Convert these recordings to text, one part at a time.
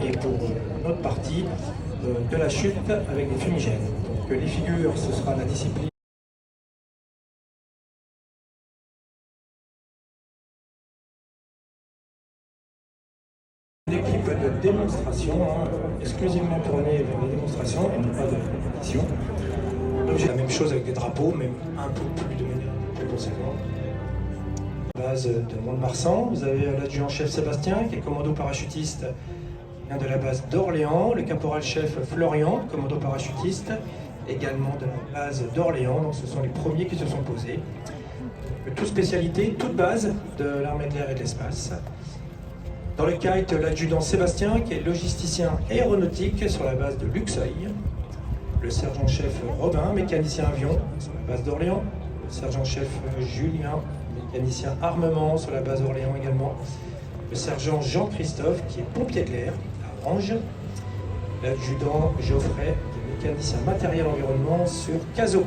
et pour notre partie de la chute avec des fumigènes. Donc les figures, ce sera la discipline. Une équipe de démonstration, exclusivement tournée vers les démonstrations et non pas de compétition. Donc j'ai la même chose avec des drapeaux, mais un peu plus de manière plus conséquente. Base de Mont-de-Marsan, vous avez l'adjudant-chef Sébastien, qui est commando parachutiste, qui vient de la base d'Orléans, le caporal-chef Florian, commando parachutiste, également de la base d'Orléans, donc ce sont les premiers qui se sont posés. Toute spécialité, toute base de l'armée de l'air et de l'espace. Dans le kite, l'adjudant Sébastien, qui est logisticien aéronautique sur la base de Luxeuil. Le sergent-chef Robin, mécanicien avion sur la base d'Orléans. Le sergent-chef Julien, mécanicien armement sur la base d'Orléans également. Le sergent Jean-Christophe, qui est pompier de l'air à Orange. L'adjudant Geoffrey, qui est mécanicien matériel environnement sur Cazaux.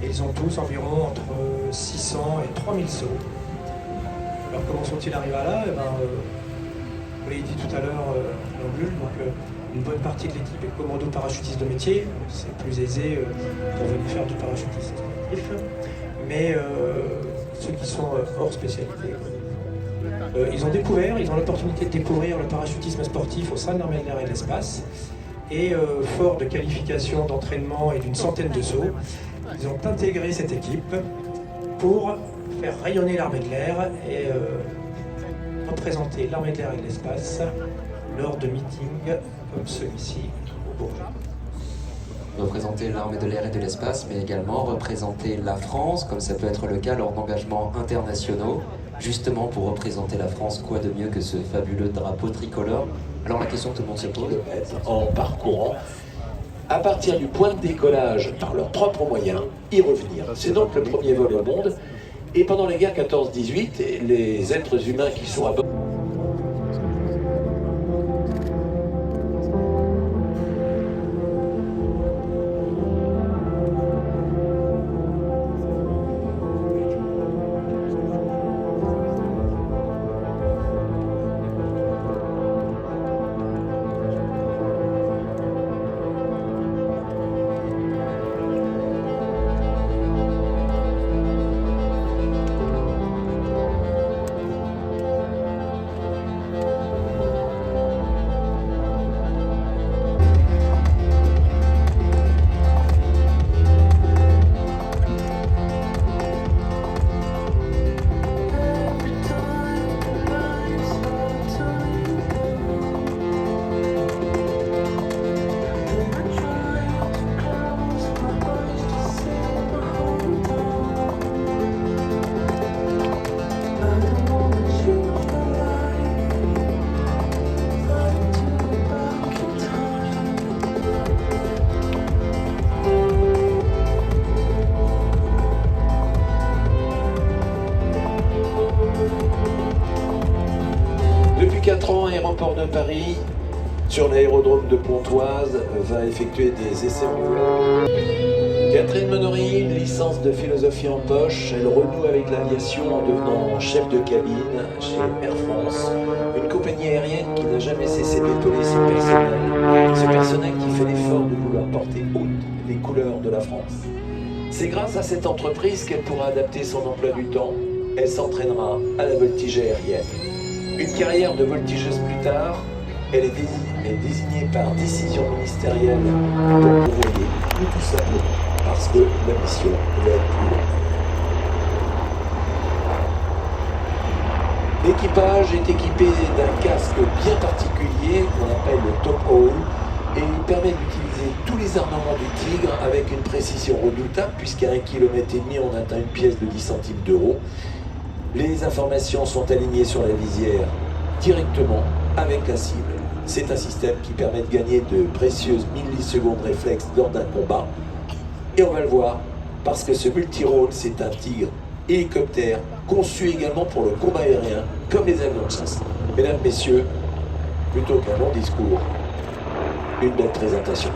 Et ils ont tous environ entre 600 et 3000 sauts. Alors comment sont-ils arrivés là? Vous l'avez dit tout à l'heure, une bonne partie de l'équipe est commando parachutiste de métier. C'est plus aisé pour venir faire du parachutisme sportif. Mais ceux qui sont hors spécialité, ils ont l'opportunité de découvrir le parachutisme sportif au sein de l'armée de l'air et de l'espace. Et fort de qualifications, d'entraînement et d'une centaine de sauts, ils ont intégré cette équipe pour faire rayonner l'armée de l'air et représenter l'armée de l'air et de l'espace lors de meetings comme celui-ci au Bourget. Représenter l'armée de l'air et de l'espace, mais également représenter la France, comme ça peut être le cas lors d'engagements internationaux, justement pour représenter la France, quoi de mieux que ce fabuleux drapeau tricolore. Alors la question que tout le monde se pose, en parcourant, à partir du point de décollage, par leurs propres moyens, y revenir. C'est donc le premier vol au monde. Et pendant les guerres 14-18, les êtres humains qui sont à bord... Depuis 4 ans, Aéroport de Paris, sur l'aérodrome de Pontoise, va effectuer des essais renouvelants. Catherine Monory, une licence de philosophie en poche, elle renoue avec l'aviation en devenant chef de cabine chez Air France, une compagnie aérienne qui n'a jamais cessé d'épauler son personnel, ce personnel qui fait l'effort de vouloir porter haute les couleurs de la France. C'est grâce à cette entreprise qu'elle pourra adapter son emploi du temps. Elle s'entraînera à la voltige aérienne. Une carrière de voltigeuse plus tard, elle est désignée par décision ministérielle pour voyer, tout simplement parce que la mission va être plus longue. L'équipage est équipé d'un casque bien particulier qu'on appelle le Top Hole et il permet d'utiliser tous les armements du Tigre avec une précision redoutable puisqu'à 1,5 km on atteint une pièce de 10 centimes d'euro. Les informations sont alignées sur la visière directement avec la cible. C'est un système qui permet de gagner de précieuses millisecondes réflexes lors d'un combat. Et on va le voir, parce que ce multirôle, c'est un Tigre hélicoptère conçu également pour le combat aérien, comme les avions de chasse. Mesdames, messieurs, plutôt qu'un long discours, une belle présentation.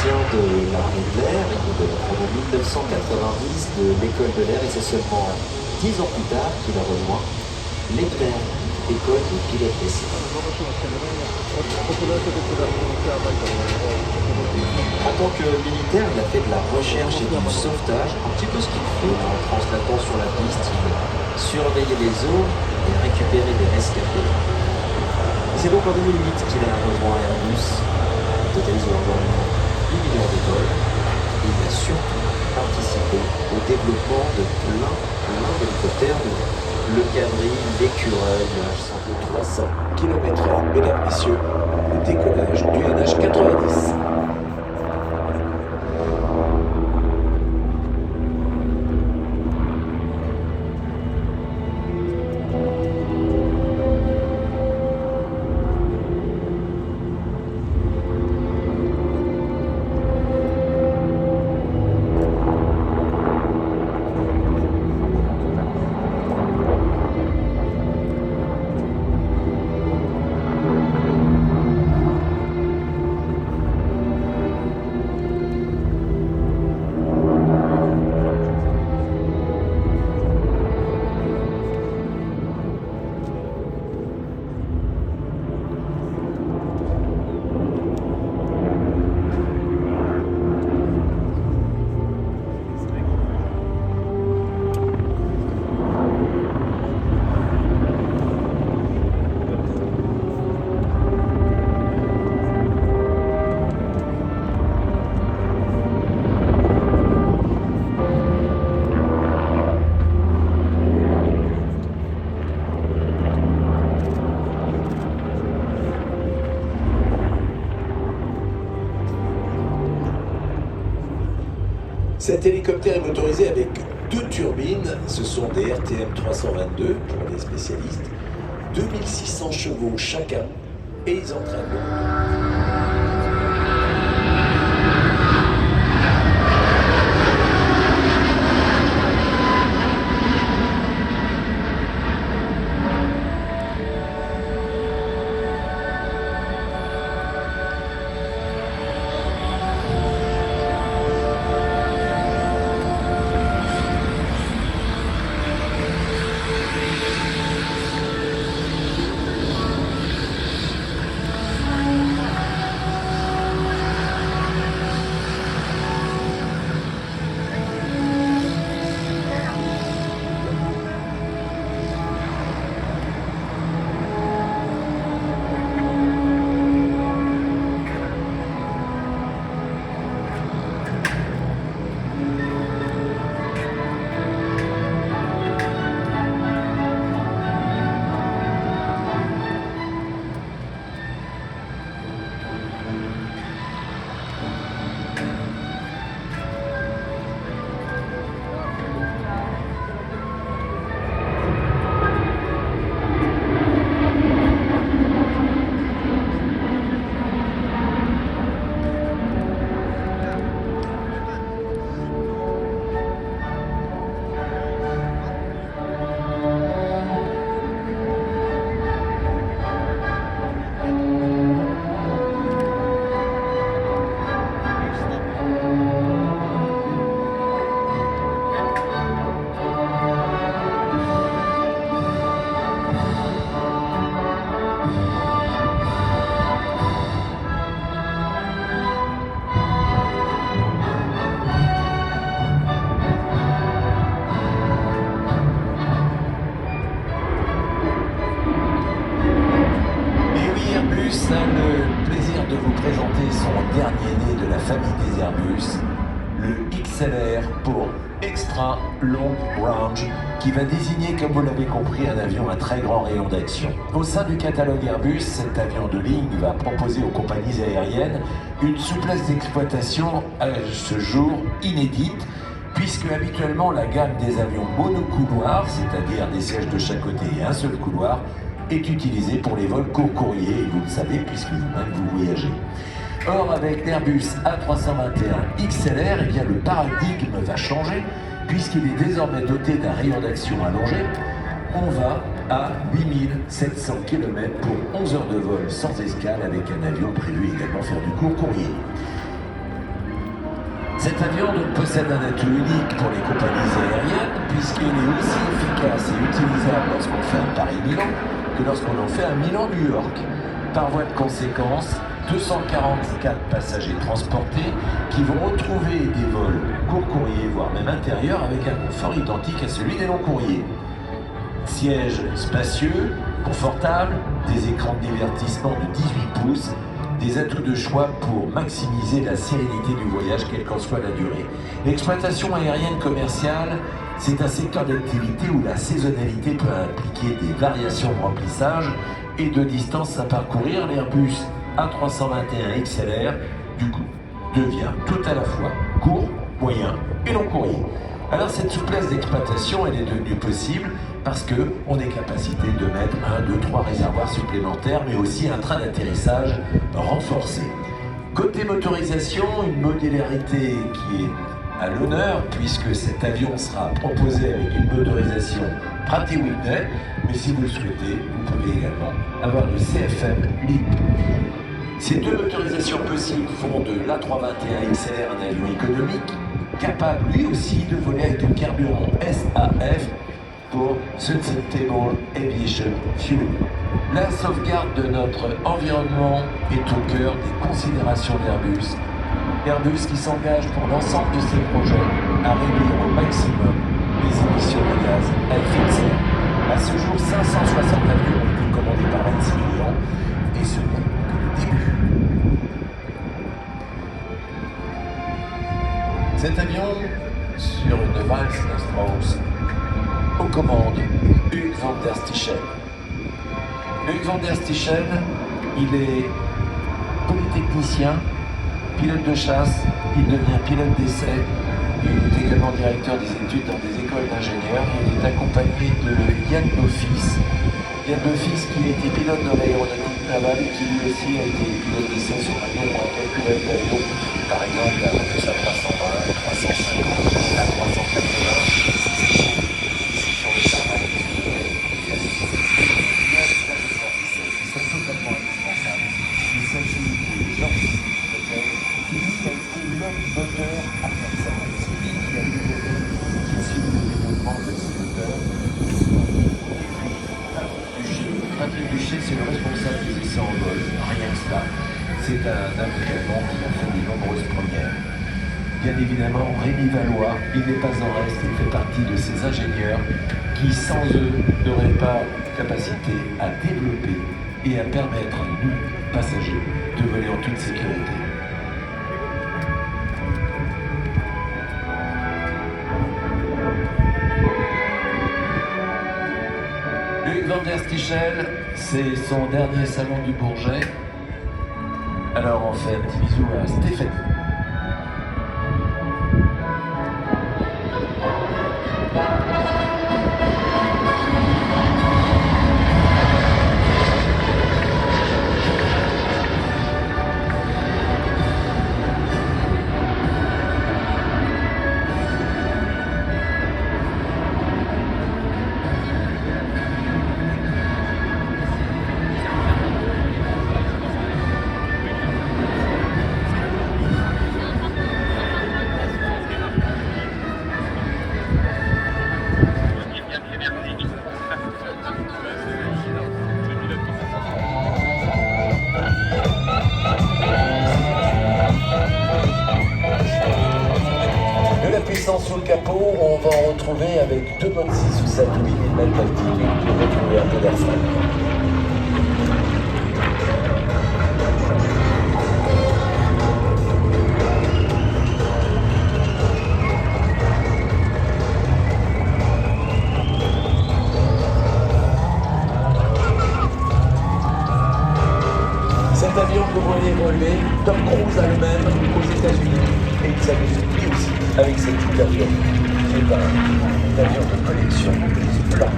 ancien de l'armée de l'air, il est en 1990 de l'école de l'air et c'est seulement 10 ans plus tard qu'il a rejoint l'EPNER, école de pilote d'essai. En tant que militaire, il a fait de la recherche et du sauvetage, un petit peu ce qu'il fait en translatant sur la piste, il surveillait les zones et récupérait des rescapés. C'est donc en 2008 qu'il a rejoint Airbus, totalisé environ 8 millions de dollars, et il a surtout participé au développement de plein d'hélicoptères, le Cabri, l'écureuil, le H-102 300. Kilomètre, mesdames, messieurs, le décollage du NH90. Cet hélicoptère est motorisé avec 2 turbines, ce sont des RTM 322 pour les spécialistes, 2600 chevaux chacun, et ils entraînent le moteur. Le plaisir de vous présenter son dernier né de la famille des Airbus, le XLR pour Extra Long Range, qui va désigner, comme vous l'avez compris, un avion à très grand rayon d'action. Au sein du catalogue Airbus, cet avion de ligne va proposer aux compagnies aériennes une souplesse d'exploitation à ce jour inédite, puisque habituellement la gamme des avions monocouloirs, c'est-à-dire des sièges de chaque côté et un seul couloir, est utilisée pour les vols court courrier, et vous le savez puisque vous-même vous voyagez. Or, avec l'Airbus A321 XLR, eh bien, le paradigme va changer, puisqu'il est désormais doté d'un rayon d'action allongé. On va à 8700 km pour 11 heures de vol sans escale, avec un avion prévu également faire du court courrier. Cet avion donc possède un atout unique pour les compagnies aériennes puisqu'il est aussi efficace et utilisable lorsqu'on fait un Paris-Milan que lorsqu'on en fait un Milan-New York. Par voie de conséquence, 244 passagers transportés qui vont retrouver des vols court courrier, voire même intérieurs, avec un confort identique à celui des longs courriers. Sièges spacieux, confortables, des écrans de divertissement de 18 pouces, des atouts de choix pour maximiser la sérénité du voyage, quelle qu'en soit la durée. L'exploitation aérienne commerciale, c'est un secteur d'activité où la saisonnalité peut impliquer des variations de remplissage et de distance à parcourir. L'Airbus A321 XLR, du coup, devient tout à la fois court, moyen et long courrier. Alors cette souplesse d'exploitation, elle est devenue possible parce qu'on est capacité de mettre 1, 2, 3 réservoirs supplémentaires, mais aussi un train d'atterrissage renforcé. Côté motorisation, une modularité qui est à l'honneur, puisque cet avion sera proposé avec une motorisation Pratt & Whitney, mais si vous le souhaitez, vous pouvez également avoir le CFM LEAP. Ces deux motorisations possibles font de l'A321 XLR un avion économique, capable lui aussi de voler avec du carburant SAF pour Sustainable Aviation Fuel. La sauvegarde de notre environnement est au cœur des considérations d'Airbus. Airbus qui s'engage pour l'ensemble de ses projets à réduire au maximum les émissions de gaz à effet de serre. À ce jour, 560 avions ont été commandés par 26 clients et ce n'est que le début. Cet avion, sur une Strauss, aux commandes, Hugues van der Stichel. Hugues van der Stichel, il est polytechnicien, pilote de chasse, il devient pilote d'essai, il est également directeur des études dans des écoles d'ingénieurs. Il est accompagné de Yann Beaufils. Yann Beaufils qui a été pilote de l'aéronautique navale et qui lui aussi a été pilote d'essai sur avion ou quelques avions, par exemple la Airbus A320, 350, la 380. Sur le tarmac, ils sont totalement indispensables. Il s'agit de Georges qui a été l'homme moteur à personne. C'est lui qui a développé, qui a suivi le développement de ce moteur. Patrick Duché, c'est le responsable des essais en vol, rien que cela. C'est un homme également qui a fait de nombreuses premières. Bien évidemment, Rémi Valois, il n'est pas en reste, il fait partie de ces ingénieurs qui, sans eux, n'auraient pas capacité à développer et à permettre à nous, passagers, de voler en toute sécurité. Hugues van der Stichel, c'est son dernier salon du Bourget. Alors on fait un petit bisou à Stéphanie. Sous le capot, on va en retrouver avec 2 bonnes 6 sous 7 ou 8 000 mètres d'altitude pour retrouver un peu d'air frais. Cet avion que vous voyez évoluer, Tom Cruise a le même aux États-Unis et il s'amuse lui aussi avec cette type d'avion. C'est un avion de collection blanc.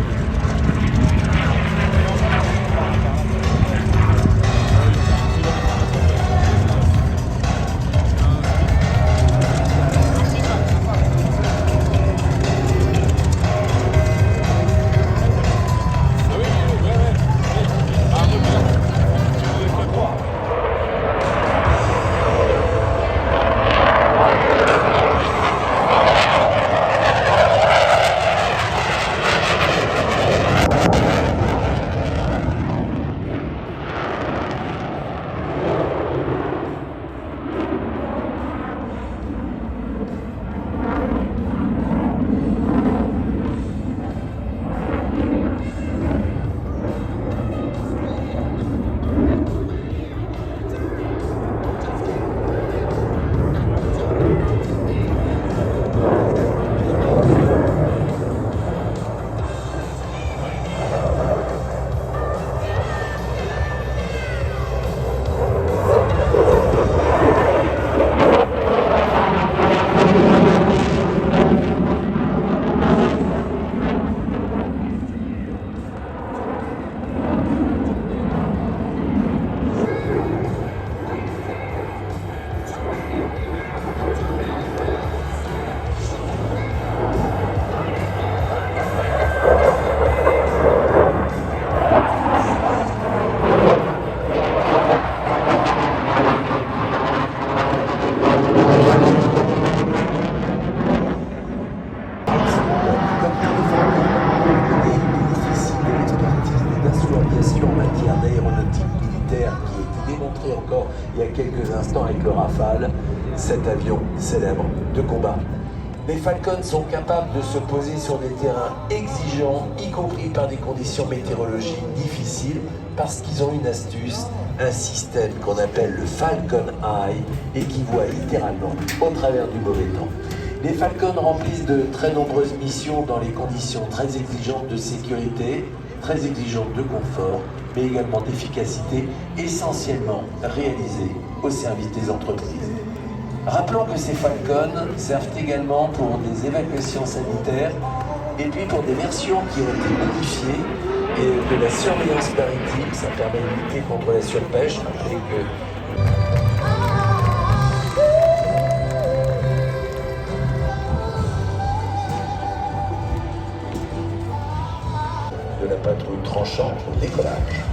encore il y a quelques instants avec le Rafale, cet avion célèbre de combat. Les Falcons sont capables de se poser sur des terrains exigeants, y compris par des conditions météorologiques difficiles, parce qu'ils ont une astuce, un système qu'on appelle le Falcon Eye et qui voit littéralement au travers du mauvais temps. Les Falcons remplissent de très nombreuses missions dans les conditions très exigeantes de sécurité, très exigeantes de confort, mais également d'efficacité, essentiellement réalisées au service des entreprises. Rappelons que ces Falcons servent également pour des évacuations sanitaires et puis pour des versions qui ont été modifiées et de la surveillance maritime. Ça permet de lutter contre la surpêche. Rappelez que de la patrouille tranchante au décollage.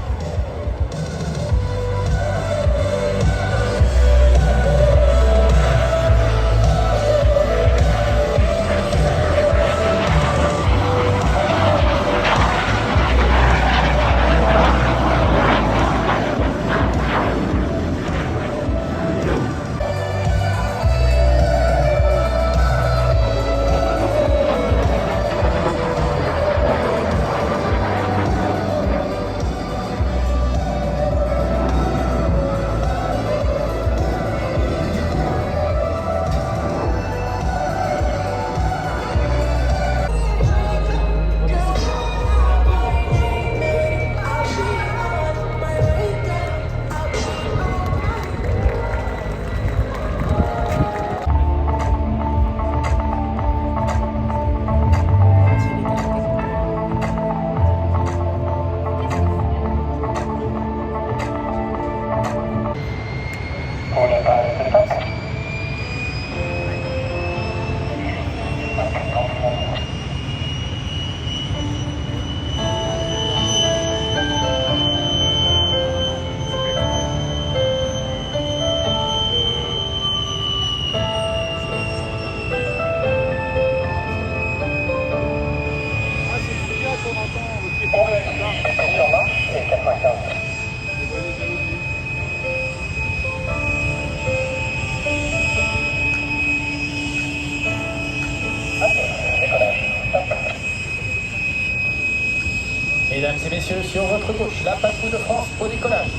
Mesdames et messieurs, sur votre gauche, la patrouille de France au décollage.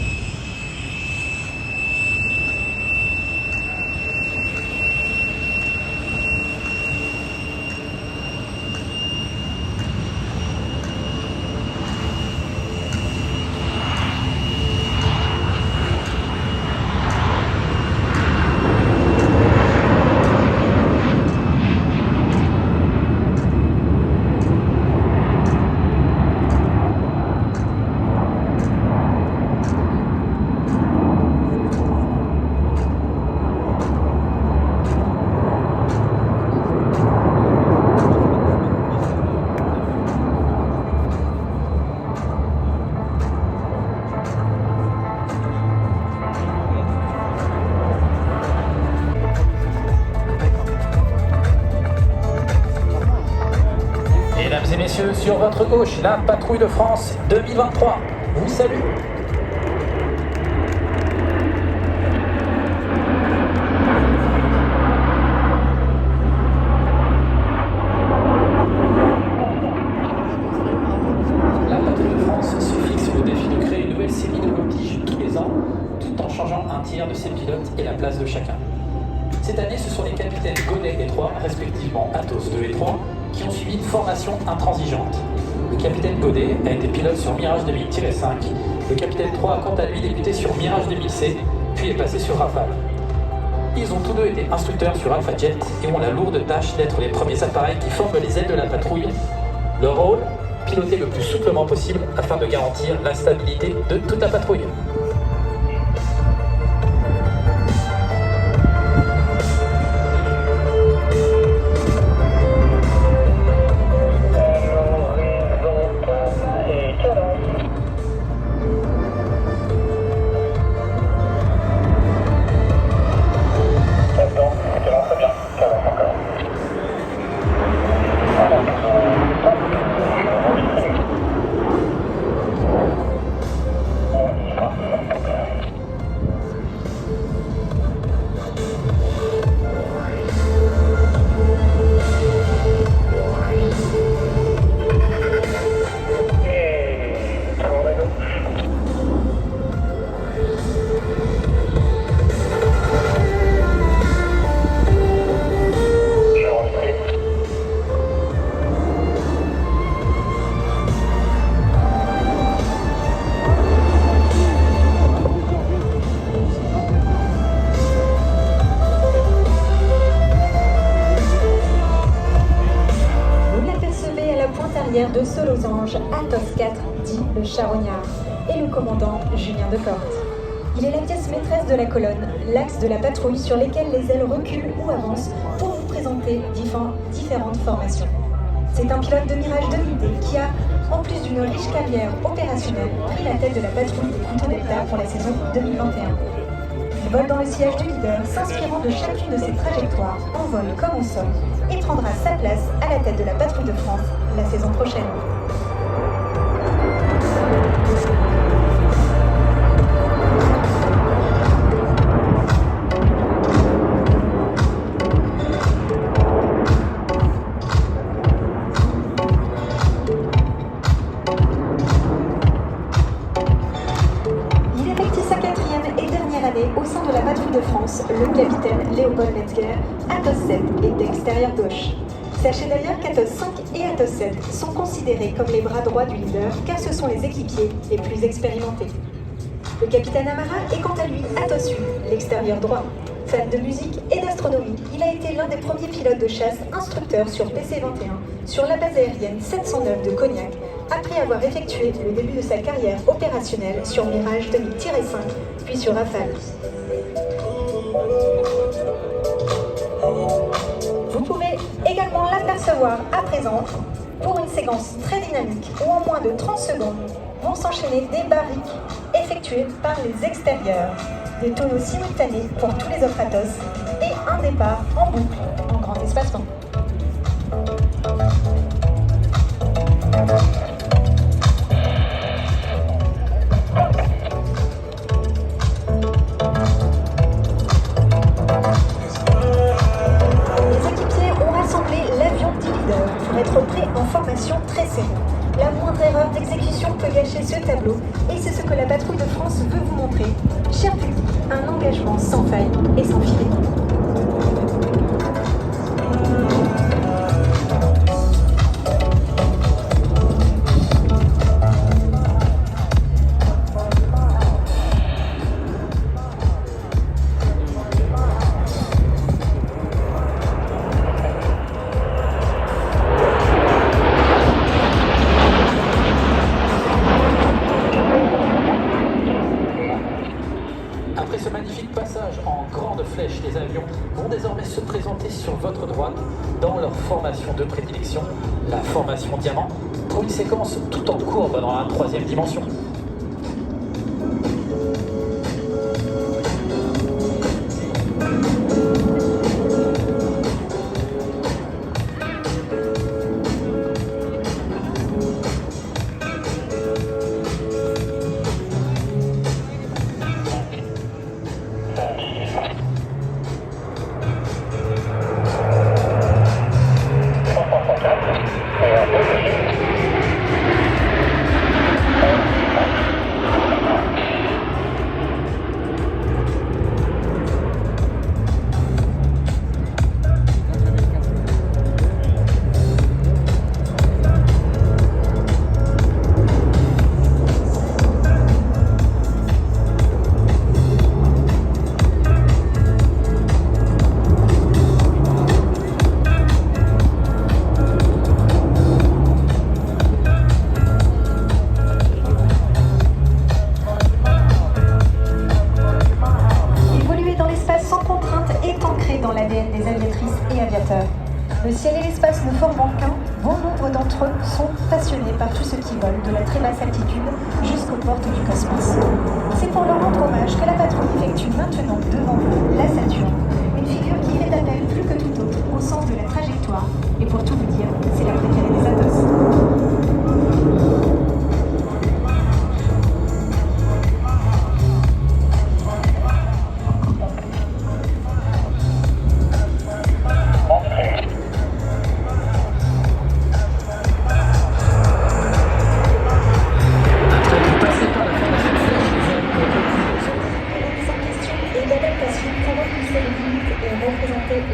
Mesdames et messieurs, sur votre gauche, la patrouille de France 2023 vous salue. La patrouille de France se fixe le défi de créer une nouvelle série de voltiges tous les ans, tout en changeant un tiers de ses pilotes et la place de chacun. Cette année, ce sont les capitaines Godet et Troyes, respectivement Athos 2 et 3, qui ont suivi une formation intransigeante. Le capitaine Godet a été pilote sur Mirage 2000-5. Le capitaine Troyes a quant à lui débuté sur Mirage 2000C, puis est passé sur Rafale. Ils ont tous deux été instructeurs sur Alpha Jet et ont la lourde tâche d'être les premiers appareils qui forment les ailes de la patrouille. Leur rôle, piloter le plus souplement possible afin de garantir la stabilité de toute la patrouille. ange Athos IV, dit le charognard, et le commandant Julien Deportes. Il est la pièce maîtresse de la colonne, l'axe de la patrouille sur lesquels les ailes reculent ou avancent pour vous présenter différentes formations. C'est un pilote de Mirage 2000D qui a, en plus d'une riche carrière opérationnelle, pris la tête de la patrouille des Couteaux Delta pour la saison 2021. Il vole dans le sillage du leader, s'inspirant de chacune de ses trajectoires, en vol comme en sol, et prendra sa place à la tête de la patrouille de France la saison prochaine. Au sein de la patrouille de France, le capitaine Léopold Metzger, Athos 7 est d'extérieur gauche. Sachez d'ailleurs qu'Athos 5 et Athos 7 sont considérés comme les bras droits du leader car ce sont les équipiers les plus expérimentés. Le capitaine Amara est quant à lui Athos 8, l'extérieur droit. Fan de musique et d'astronomie, il a été l'un des premiers pilotes de chasse instructeurs sur PC-21 sur la base aérienne 709 de Cognac, après avoir effectué le début de sa carrière opérationnelle sur Mirage 2000-5, puis sur Rafale. Vous pouvez également l'apercevoir à présent pour une séquence très dynamique où en moins de 30 secondes vont s'enchaîner des barriques effectuées par les extérieurs, des tonneaux simultanés pour tous les autres Athos et un départ en boucle en grand espacement. Pour être prêt en formation très serrée. La moindre erreur d'exécution peut gâcher ce tableau et c'est ce que la patrouille de France veut vous montrer. Cher public, un engagement sans faille et sans filet. Après ce magnifique passage en grande flèche, les avions vont désormais se présenter sur votre droite dans leur formation de prédilection, la formation diamant, pour une séquence tout en courbe dans la 3e dimension. des aviatrices et aviateurs. Le ciel et l'espace ne formant qu'un, bon nombre d'entre eux sont passionnés par tout ce qui vole de la très basse altitude jusqu'aux portes du cosmos. C'est pour leur rendre hommage que la patrouille effectue maintenant devant vous la Saturne, une figure qui fait appel plus que tout autre au sens de la trajectoire, et pour tout vous dire, c'est la préférée des Athos.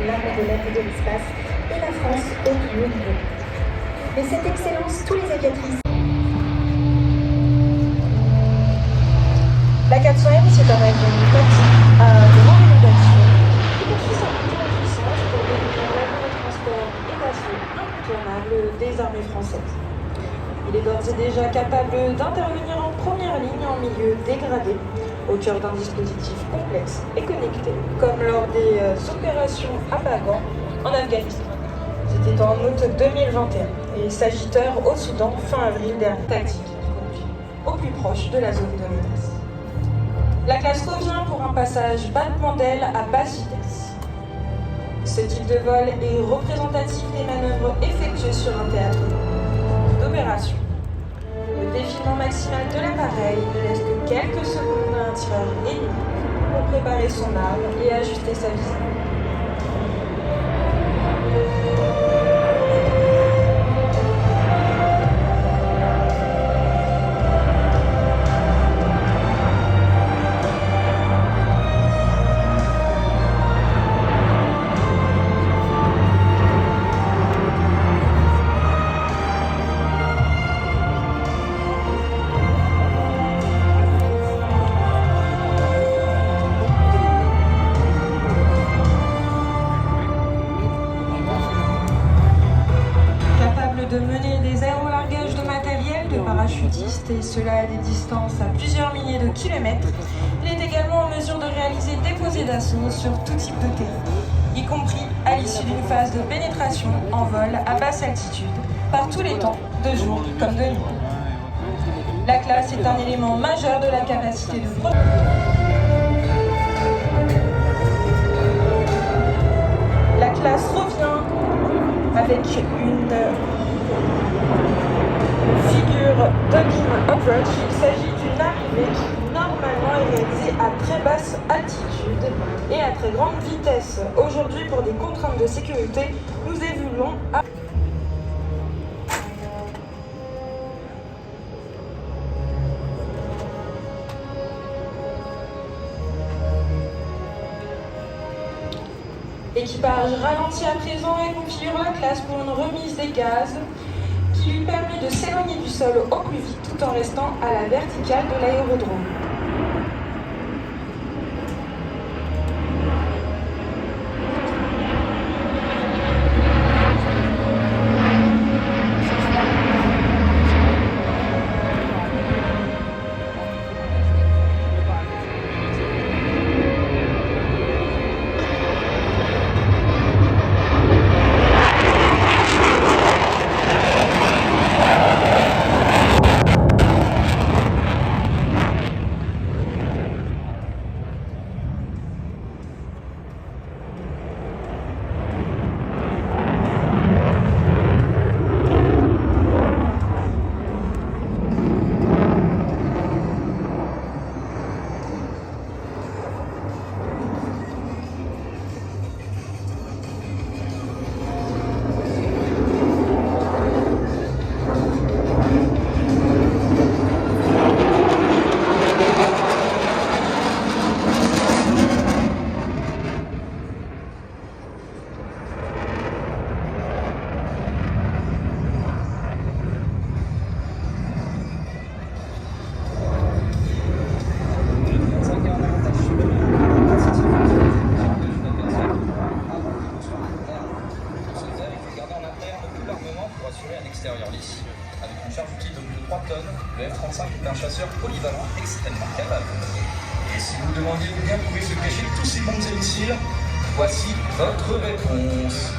L'armée de l'air et de l'espace et la France au plus haut niveau. Mais cette excellence, tous les aviatrices. La 400M, c'est un avion petit à grande élevation qui poursuit sa montée en puissance pour devenir l'avion de transport et d'assaut incontournable des armées françaises. Il est d'ores capable d'intervenir en première ligne en milieu dégradé, au cœur d'un dispositif complexe et connecté, comme lors des opérations à Bagan en Afghanistan. C'était en août 2021 et Sagittaire au Soudan fin avril dernier. Tactique qui conduit au plus proche de la zone de menace. La classe revient pour un passage battement d'aile à basse vitesse. Ce type de vol est représentatif des manœuvres effectuées sur un théâtre d'opération. Le défilement maximal de l'appareil ne laisse que quelques secondes à un tireur ennemi pour préparer son arme et ajuster sa visée. De mener des aérolargages de matériel de parachutistes, et cela à des distances à plusieurs milliers de kilomètres, il est également en mesure de réaliser des posées d'assaut sur tout type de terrain, y compris à l'issue d'une phase de pénétration en vol à basse altitude, par tous les temps, de jour comme de nuit. La classe est un élément majeur de la capacité de protection. La classe revient avec une figure d'Ugin Approach. Il s'agit d'une arrivée qui normalement est réalisée à très basse altitude et à très grande vitesse. Aujourd'hui, pour des contraintes de sécurité, nous évoluons à... L'équipage ralentit à présent et configure la classe pour une remise des gaz qui lui permet de s'éloigner du sol au plus vite tout en restant à la verticale de l'aérodrome. Avec une charge utile de plus de 3 tonnes, le F-35 est un chasseur polyvalent extrêmement capable. Et si vous demandiez où bien pouvaient se cacher tous ces bombes et missiles, voici votre réponse.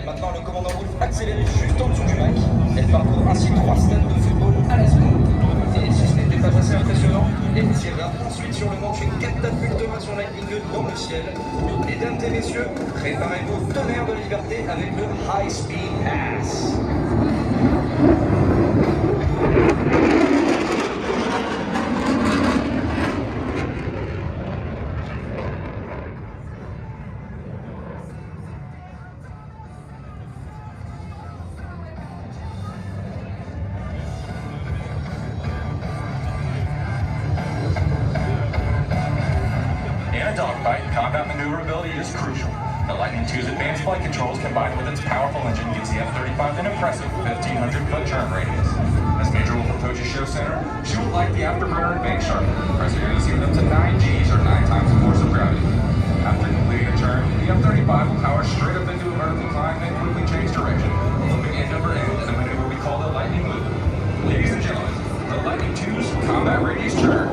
Maintenant, le commandant Wolf accélère juste en dessous du Mach. Elle parcourt ainsi 3 stades de football à la seconde. Et si ce n'était n'est pas assez impressionnant? Et il tirera ensuite sur le manche et catapultera son Lightning 2 dans le ciel. Mesdames et messieurs, préparez-vous au tonnerre de liberté avec le High Speed Pass. In a dogfight, combat maneuverability is crucial. The Lightning II's advanced flight controls combined with its powerful engine gives the F-35 an impressive 1,500-foot turn radius. As Major Wolf approaches Show Center, she will light the afterburner and bank sharp, pressing her to see up to 9 Gs or 9 times the force of gravity. After completing a turn, the F-35 will power straight up into a vertical climb and quickly change direction, looping end over end in a maneuver we call the Lightning Loop. Ladies and gentlemen, the Lightning II's combat radius turn.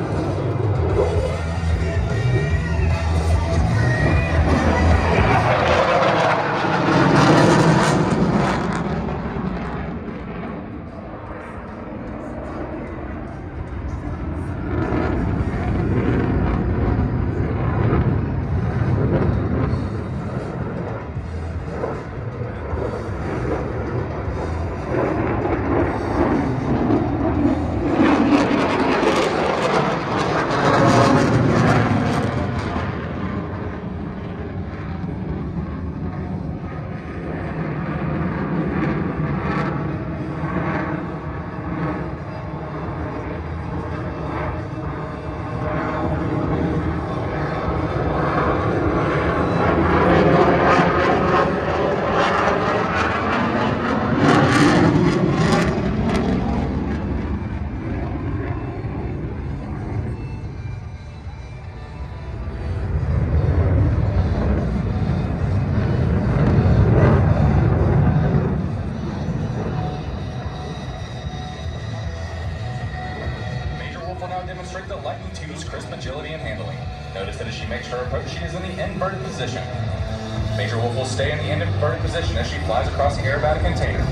Will now demonstrate the Lightning II's crisp agility and handling. Notice that as she makes her approach, she is in the inverted position. Major Wolf will stay in the inverted position as she flies across the aerobatic container.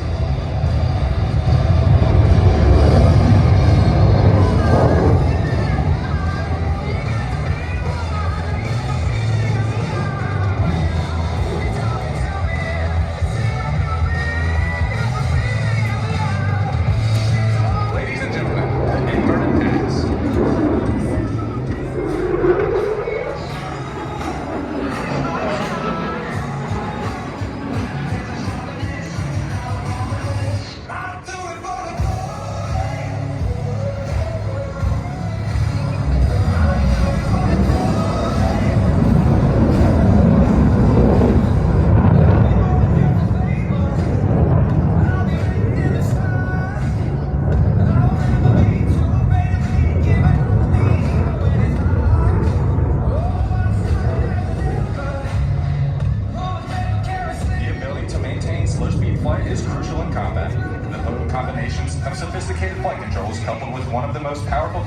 Flight is crucial in combat. The potent combinations of sophisticated flight controls coupled with one of the most powerful